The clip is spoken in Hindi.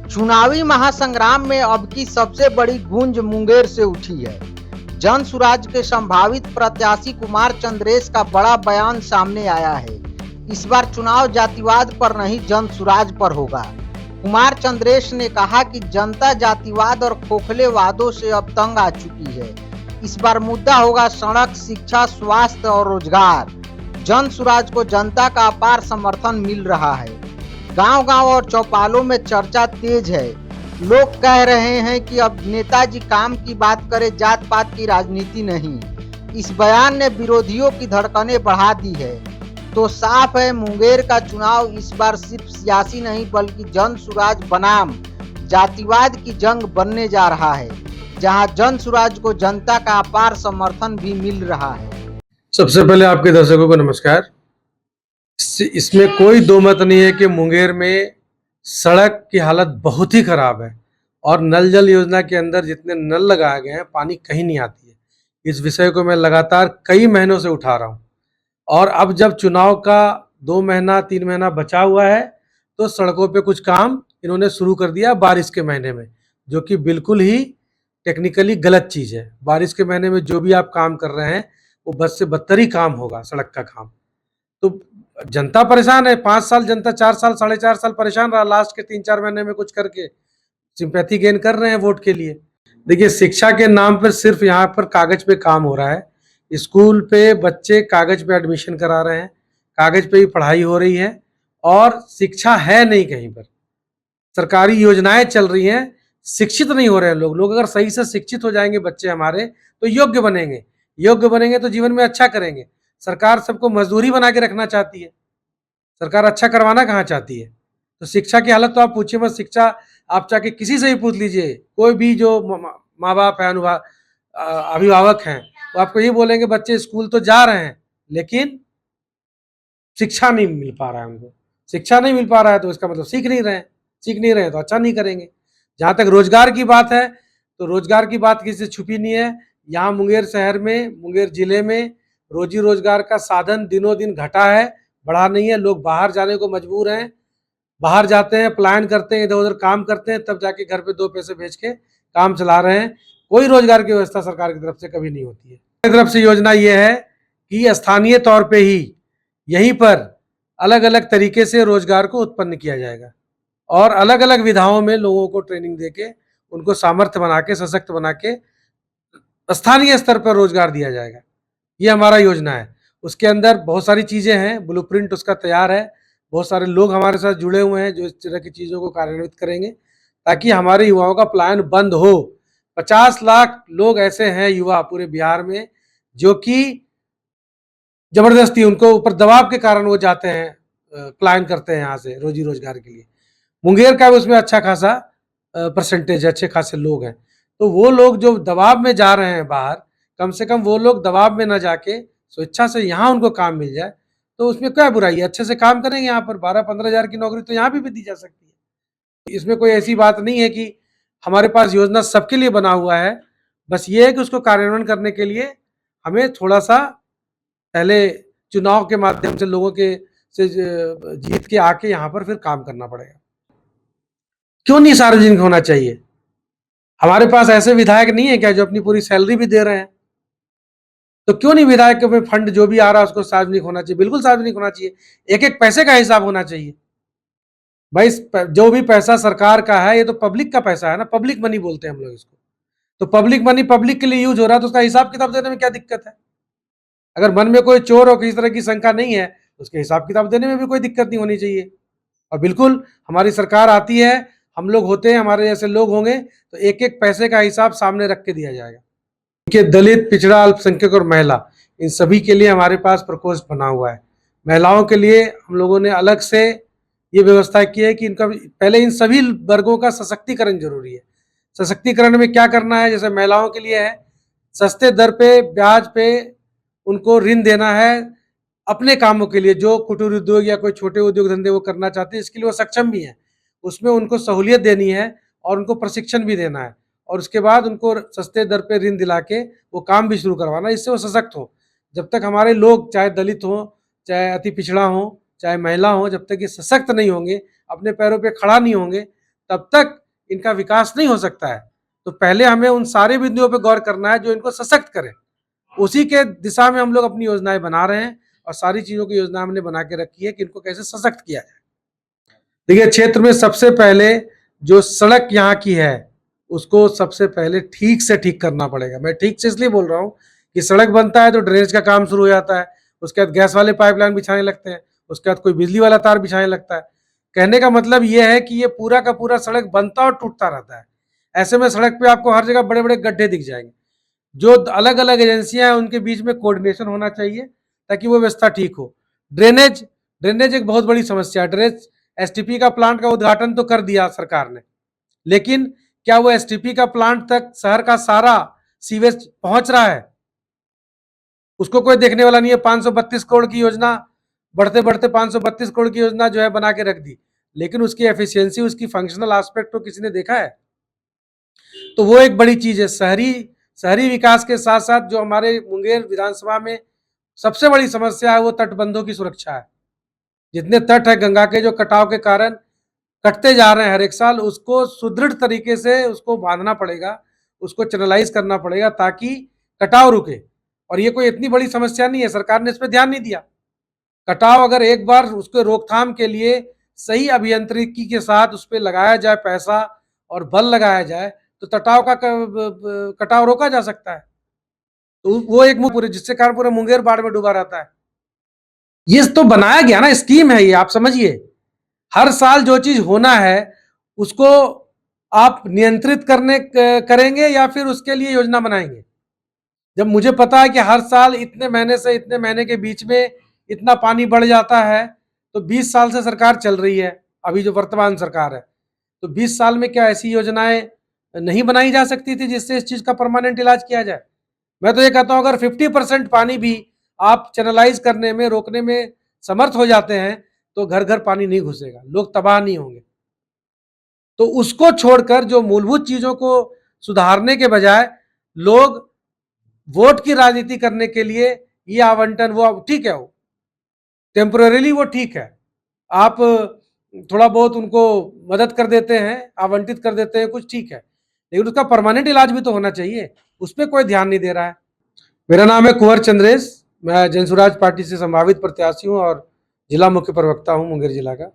चुनावी महासंग्राम में अब की सबसे बड़ी गूंज मुंगेर से उठी है। जन सुराज के संभावित प्रत्याशी कुमार चंद्रेश का बड़ा बयान सामने आया है। इस बार चुनाव जातिवाद पर नहीं जन सुराज पर होगा। कुमार चंद्रेश ने कहा कि जनता जातिवाद और खोखले वादों से अब तंग आ चुकी है। इस बार मुद्दा होगा सड़क, शिक्षा, स्वास्थ्य और रोजगार। जन सुराज को जनता का अपार समर्थन मिल रहा है। गांव-गांव और चौपालों में चर्चा तेज है। लोग कह रहे हैं कि अब नेताजी काम की बात करें, जात पात की राजनीति नहीं। इस बयान ने विरोधियों की धड़कनें बढ़ा दी है। तो साफ है, मुंगेर का चुनाव इस बार सिर्फ सियासी नहीं बल्कि जन सुराज बनाम जातिवाद की जंग बनने जा रहा है, जहां जन सुराज को जनता का अपार समर्थन भी मिल रहा है। सबसे पहले आपके दर्शकों को नमस्कार। इसमें कोई दो मत नहीं है कि मुंगेर में सड़क की हालत बहुत ही खराब है और नल जल योजना के अंदर जितने नल लगाए गए हैं पानी कहीं नहीं आती है। इस विषय को मैं लगातार कई महीनों से उठा रहा हूं और अब जब चुनाव का 2 महीना 3 महीना बचा हुआ है तो सड़कों पे कुछ काम इन्होंने शुरू कर दिया बारिश के महीने में, जो कि बिल्कुल ही टेक्निकली गलत चीज़ है। बारिश के महीने में जो भी आप काम कर रहे हैं वो बद से बदतर ही काम होगा सड़क का काम। तो जनता परेशान है। 5 साल जनता, 4 साल 4.5 साल परेशान रहा। लास्ट के 3-4 महीने में कुछ करके सिंपैथी गेन कर रहे हैं वोट के लिए। देखिए, शिक्षा के नाम पर सिर्फ यहाँ पर कागज पे काम हो रहा है। स्कूल पे बच्चे कागज पे एडमिशन करा रहे हैं, कागज पे ही पढ़ाई हो रही है और शिक्षा है नहीं कहीं पर। सरकारी योजनाएं चल रही हैं, शिक्षित नहीं हो रहे हैं लोग। अगर सही से शिक्षित हो जाएंगे बच्चे हमारे तो योग्य बनेंगे तो जीवन में अच्छा करेंगे। सरकार सबको मजदूरी बना के रखना चाहती है, सरकार अच्छा करवाना कहाँ चाहती है। तो शिक्षा की हालत तो आप पूछिए मत। शिक्षा आप चाहे किसी से ही पूछ लीजिए, कोई भी जो माँ बाप है, अभिभावक हैं, वो आपको ये बोलेंगे बच्चे स्कूल तो जा रहे हैं लेकिन शिक्षा नहीं मिल पा रहा है उनको। शिक्षा नहीं मिल पा रहा है तो इसका मतलब सीख नहीं रहे हैं तो अच्छा नहीं करेंगे। जहाँ तक रोजगार की बात है तो रोजगार की बात किसी से छुपी नहीं है। यहाँ मुंगेर शहर में, मुंगेर जिले में रोजी रोजगार का साधन दिनों दिन घटा है, बढ़ा नहीं है। लोग बाहर जाने को मजबूर हैं, बाहर जाते हैं, पलायन करते हैं, इधर उधर काम करते हैं, तब जाके घर पे 2 पैसे भेज के काम चला रहे हैं। कोई रोजगार की व्यवस्था सरकार की तरफ से कभी नहीं होती है। तरफ से योजना ये है कि स्थानीय तौर पे ही यहीं पर अलग अलग तरीके से रोजगार को उत्पन्न किया जाएगा और अलग अलग विधाओं में लोगों को ट्रेनिंग देके उनको सामर्थ्य बना के, सशक्त बना के स्थानीय स्तर पर रोजगार दिया जाएगा। ये हमारा योजना है। उसके अंदर बहुत सारी चीजें हैं, ब्लूप्रिंट उसका तैयार है। बहुत सारे लोग हमारे साथ जुड़े हुए हैं जो इस तरह की चीजों को कार्यान्वित करेंगे ताकि हमारे युवाओं का पलायन बंद हो। 50 लाख लोग ऐसे हैं युवा पूरे बिहार में जो कि जबरदस्ती उनको ऊपर दबाव के कारण वो जाते हैं, पलायन करते हैं यहाँ से रोजी रोजगार के लिए। मुंगेर का भी उसमें अच्छा खासा परसेंटेज है, अच्छे खासे लोग हैं। तो वो लोग जो दबाव में जा रहे हैं बाहर, कम से कम वो लोग दबाव में न जाके स्वेच्छा से यहाँ उनको काम मिल जाए तो उसमें क्या बुराई है। अच्छे से काम करेंगे, यहाँ पर 12-15 हज़ार की नौकरी तो यहाँ भी दी जा सकती है। इसमें कोई ऐसी बात नहीं है कि हमारे पास योजना सबके लिए बना हुआ है। बस ये है कि उसको कार्यान्वयन करने के लिए हमें थोड़ा सा पहले चुनाव के माध्यम से लोगों के से जीत के आके यहाँ पर फिर काम करना पड़ेगा। क्यों नहीं सार्वजनिक होना चाहिए? हमारे पास ऐसे विधायक नहीं है क्या जो अपनी पूरी सैलरी भी दे रहे हैं? तो क्यों नहीं विधायक के फंड जो भी आ रहा है उसको सार्वजनिक होना चाहिए? बिल्कुल सार्वजनिक होना चाहिए। एक एक पैसे का हिसाब होना चाहिए। भाई जो भी पैसा सरकार का है ये तो पब्लिक का पैसा है ना, पब्लिक मनी बोलते हैं हम लोग इसको। तो पब्लिक मनी पब्लिक के लिए यूज हो रहा है तो उसका हिसाब किताब देने में क्या दिक्कत है? अगर मन में कोई चोर और किसी तरह की शंका नहीं है तो उसके हिसाब किताब देने में भी कोई दिक्कत नहीं होनी चाहिए। और बिल्कुल हमारी सरकार आती है, हम लोग होते हैं, हमारे जैसे लोग होंगे तो एक एक पैसे का हिसाब सामने रख के दिया जाएगा। कि दलित, पिछड़ा, अल्पसंख्यक और महिला, इन सभी के लिए हमारे पास प्रकोष्ठ बना हुआ है। महिलाओं के लिए हम लोगों ने अलग से ये व्यवस्था की है कि इनका पहले इन सभी वर्गों का सशक्तिकरण जरूरी है। सशक्तिकरण में क्या करना है? जैसे महिलाओं के लिए है, सस्ते दर पे, ब्याज पे उनको ऋण देना है अपने कामों के लिए। जो कुटीर उद्योग या कोई छोटे उद्योग धंधे वो करना चाहते हैं, इसके लिए वो सक्षम भी है, उसमें उनको सहूलियत देनी है और उनको प्रशिक्षण भी देना है और उसके बाद उनको सस्ते दर पे ऋण दिला के वो काम भी शुरू करवाना, इससे वो सशक्त हो। जब तक हमारे लोग, चाहे दलित हो, चाहे अति पिछड़ा हो, चाहे महिला हो, जब तक ये सशक्त नहीं होंगे, अपने पैरों पे खड़ा नहीं होंगे, तब तक इनका विकास नहीं हो सकता है। तो पहले हमें उन सारे बिंदुओं पर गौर करना है जो इनको सशक्त करें। उसी के दिशा में हम लोग अपनी योजनाएं बना रहे हैं और सारी चीजों की योजना हमने बना के रखी है कि इनको कैसे सशक्त किया जाए। देखिए, क्षेत्र में सबसे पहले जो सड़क यहाँ की है उसको सबसे पहले ठीक से ठीक करना पड़ेगा। मैं ठीक से इसलिए बोल रहा हूँ कि सड़क बनता है तो ड्रेनेज का काम शुरू हो जाता है, उसके बाद गैस वाले पाइपलाइन बिछाने लगते हैं, उसके बाद कोई बिजली वाला तार बिछाने लगता है। कहने का मतलब ये है कि ये पूरा का पूरा सड़क बनता और टूटता रहता है। ऐसे में सड़क पे आपको हर जगह बड़े बड़े गड्ढे दिख जाएंगे। जो अलग अलग एजेंसियां हैं उनके बीच में कोऑर्डिनेशन होना चाहिए ताकि वो व्यवस्था ठीक हो। ड्रेनेज ड्रेनेज एक बहुत बड़ी समस्या है। ड्रेनेज एसटीपी का प्लांट का उद्घाटन तो कर दिया सरकार ने, लेकिन क्या वो एसटीपी का प्लांट तक शहर का सारा सीवेज पहुंच रहा है? उसको कोई देखने वाला नहीं है। 532 करोड़ की योजना, बढ़ते बढ़ते 532 करोड़ की योजना जो है बना के रख दी, लेकिन उसकी एफिशिएंसी, उसकी फंक्शनल एस्पेक्ट तो किसी ने देखा है? तो वो एक बड़ी चीज है। शहरी विकास के साथ साथ जो हमारे मुंगेर विधानसभा में सबसे बड़ी समस्या है वो तटबंधों की सुरक्षा है। जितने तट है गंगा के, जो कटाव के कारण कटते जा रहे हैं हर एक साल, उसको सुदृढ़ तरीके से उसको बांधना पड़ेगा, उसको चैनलाइज करना पड़ेगा ताकि कटाव रुके। और ये कोई इतनी बड़ी समस्या नहीं है, सरकार ने इस पर ध्यान नहीं दिया। कटाव अगर एक बार उसके रोकथाम के लिए सही अभियांत्रिकी के साथ उस पर लगाया जाए पैसा और बल लगाया जाए तो कटाव रोका जा सकता है। तो वो एक पूरे जिससे कारण पूरे मुंगेर बाढ़ में डूबा रहता है। ये तो बनाया गया ना, स्कीम है ये, आप समझिए। हर साल जो चीज होना है उसको आप नियंत्रित करेंगे या फिर उसके लिए योजना बनाएंगे? जब मुझे पता है कि हर साल इतने महीने से इतने महीने के बीच में इतना पानी बढ़ जाता है, तो 20 साल से सरकार चल रही है, अभी जो वर्तमान सरकार है, तो 20 साल में क्या ऐसी योजनाएं नहीं बनाई जा सकती थी जिससे इस चीज का परमानेंट इलाज किया जाए? मैं तो ये कहता हूं अगर 50% पानी भी आप चैनलाइज करने में, रोकने में समर्थ हो जाते हैं तो घर घर पानी नहीं घुसेगा, लोग तबाह नहीं होंगे। तो उसको छोड़कर जो मूलभूत चीजों को सुधारने के बजाय लोग वोट की राजनीति करने के लिए ये आवंटन, वो ठीक है, वो टेम्पोररीली वो ठीक है, आप थोड़ा बहुत उनको मदद कर देते हैं, आवंटित कर देते हैं, कुछ ठीक है, लेकिन उसका परमानेंट इलाज भी तो होना चाहिए। उस पर कोई ध्यान नहीं दे रहा है। मेरा नाम है कुंवर चंद्रेश, मैं जनसुराज पार्टी से संभावित प्रत्याशी हूँ और जिला मुख्य प्रवक्ता हूँ मुंगेर जिला का।